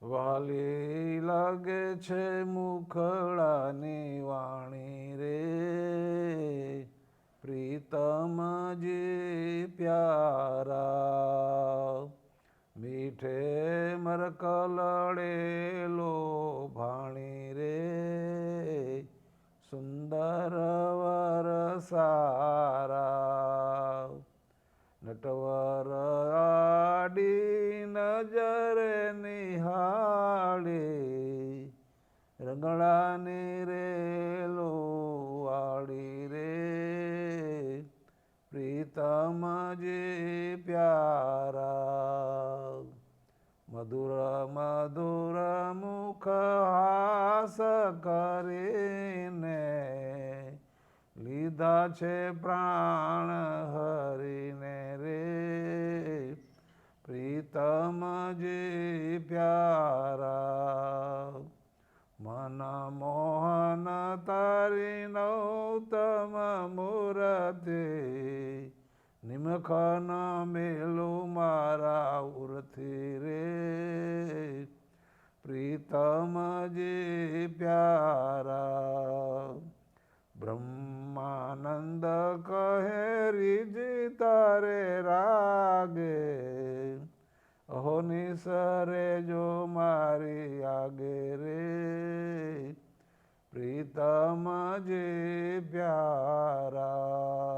વાલી લાગે છે મુખડાની વાણી રે, પ્રીતમજી પ્યારા. મીઠે મરકલડેલો ભાણી રે, સુંદર વર સારા. નટવર આડી નજર નિહાળે, રંગડાની રેલો વાળી રે, પ્રીતમજી પ્યારા. મધુર મધુર મુખ હાસ કરીને, લીધા છે પ્રાણ હરીને રે, પ્રીતમજી પ્યારા. મન મોહન તારી નૌતમ મૂર્તિ, નિમખન મેલું મારા ઉરથી રે, પ્રીતમજી પ્યારા. બ્રહ્માનંદ કહે રીજી તારે રાગે, અહો નિસરે જો મારી આગે રે, પ્રીતમજી પ્યારા.